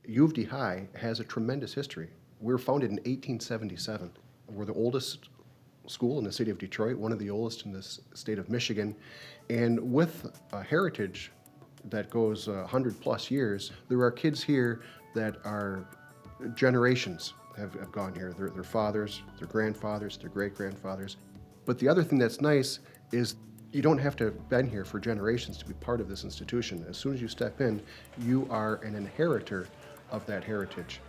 U of D High has a tremendous history. We were founded in 1877. We're the oldest school in the city of Detroit, one of the oldest in the state of Michigan, and with a heritage that goes 100 plus years, there are kids here that are generations have gone here. Their fathers, their grandfathers, their great-grandfathers. But the other thing that's nice is you don't have to have been here for generations to be part of this institution. As soon as you step in, you are an inheritor of that heritage.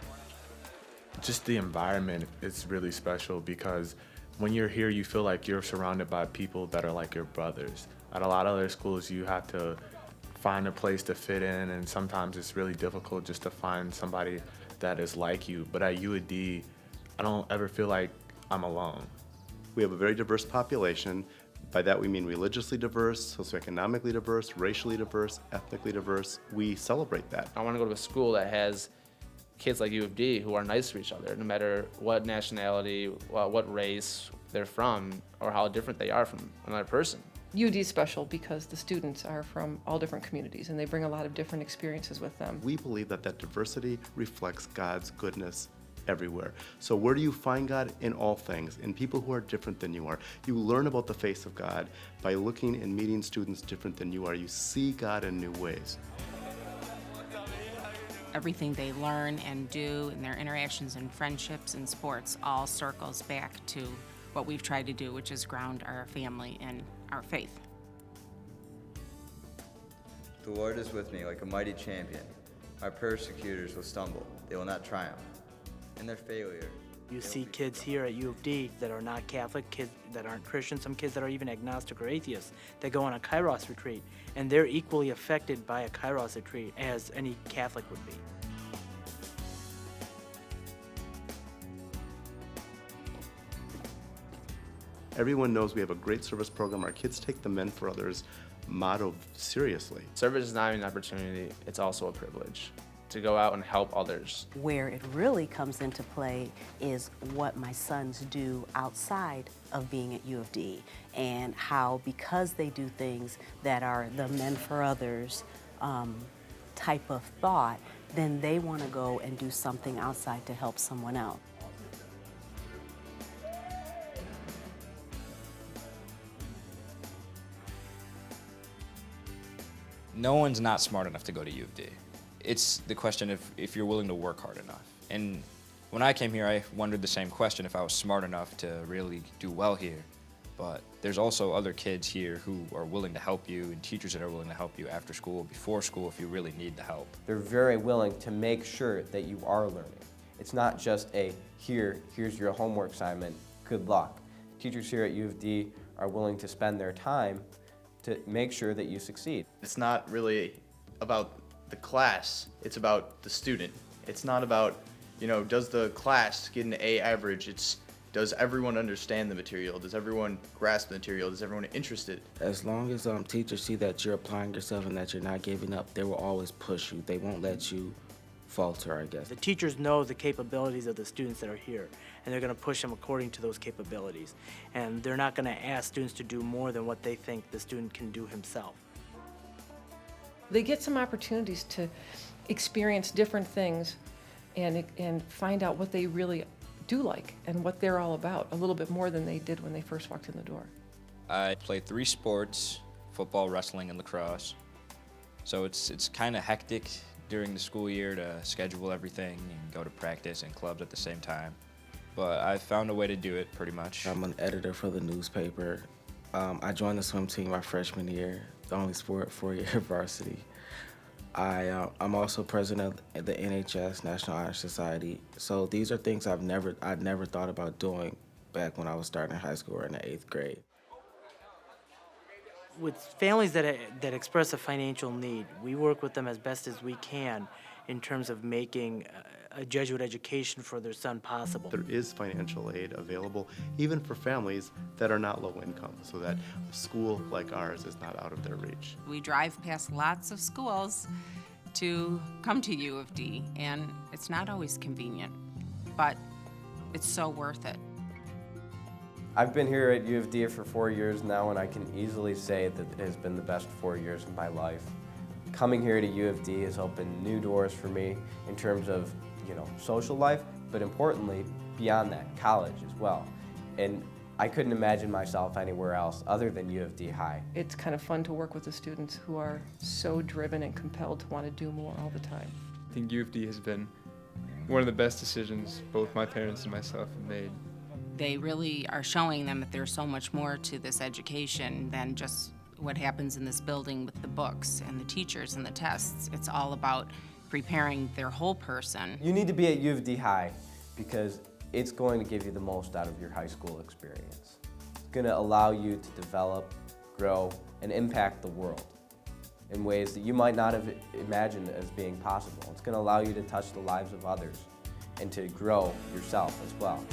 Just the environment is really special because when you're here, you feel like you're surrounded by people that are like your brothers. At a lot of other schools, you have to find a place to fit in, and sometimes it's really difficult just to find somebody that is like you. But at U of D, I don't ever feel like I'm alone. We have a very diverse population. By that we mean religiously diverse, socioeconomically diverse, racially diverse, ethnically diverse. We celebrate that. I want to go to a school that has kids like U of D who are nice to each other, no matter what nationality, what race they're from, or how different they are from another person. U of D is special because the students are from all different communities and they bring a lot of different experiences with them. We believe that diversity reflects God's goodness everywhere. So where do you find God? In all things, in people who are different than you are. You learn about the face of God by looking and meeting students different than you are. You see God in new ways. Everything they learn and do in their interactions and friendships and sports all circles back to what we've tried to do, which is ground our family in our faith. The Lord is with me like a mighty champion. Our persecutors will stumble, they will not triumph. In their failure, you see kids here at U of D that are not Catholic, kids that aren't Christian, some kids that are even agnostic or atheists that go on a Kairos retreat, and they're equally affected by a Kairos retreat as any Catholic would be. Everyone knows we have a great service program. Our kids take the Men for Others motto seriously. Service is not an opportunity, it's also a privilege to go out and help others. Where it really comes into play is what my sons do outside of being at U of D, and how, because they do things that are the Men for Others type of thought, then they want to go and do something outside to help someone else. No one's not smart enough to go to U of D. It's the question if you're willing to work hard enough. And when I came here, I wondered the same question, if I was smart enough to really do well here. But there's also other kids here who are willing to help you, and teachers that are willing to help you after school, before school, if you really need the help. They're very willing to make sure that you are learning. It's not just a, here's your homework assignment, good luck. Teachers here at U of D are willing to spend their time to make sure that you succeed. It's not really about the class, it's about the student. It's not about, does the class get an A average? It's, does everyone understand the material? Does everyone grasp the material? Is everyone interested? As long as teachers see that you're applying yourself and that you're not giving up, they will always push you. They won't let you falter, I guess. The teachers know the capabilities of the students that are here, and they're going to push them according to those capabilities. And they're not going to ask students to do more than what they think the student can do himself. They get some opportunities to experience different things and find out what they really do like and what they're all about, a little bit more than they did when they first walked in the door. I play 3 sports, football, wrestling, and lacrosse. So it's kind of hectic during the school year to schedule everything and go to practice and clubs at the same time. But I found a way to do it pretty much. I'm an editor for the newspaper. I joined the swim team my freshman year, the only sport 4-year varsity. I'm also president of the NHS, National Honor Society. So these are things I'd never thought about doing back when I was starting in high school or in the 8th grade. With families that express a financial need, we work with them as best as we can in terms of making a Jesuit education for their son possible. There is financial aid available even for families that are not low income, so that a school like ours is not out of their reach. We drive past lots of schools to come to U of D, and it's not always convenient, but it's so worth it. I've been here at U of D for 4 years now, and I can easily say that it has been the best 4 years of my life. coming here to U of D has opened new doors for me in terms of, social life, but importantly, beyond that, college as well. And I couldn't imagine myself anywhere else other than U of D High. It's kind of fun to work with the students who are so driven and compelled to want to do more all the time. I think U of D has been one of the best decisions both my parents and myself have made. They really are showing them that there's so much more to this education than just what happens in this building with the books and the teachers and the tests. It's all about preparing their whole person. You need to be at U of D High because it's going to give you the most out of your high school experience. It's going to allow you to develop, grow, and impact the world in ways that you might not have imagined as being possible. It's going to allow you to touch the lives of others and to grow yourself as well.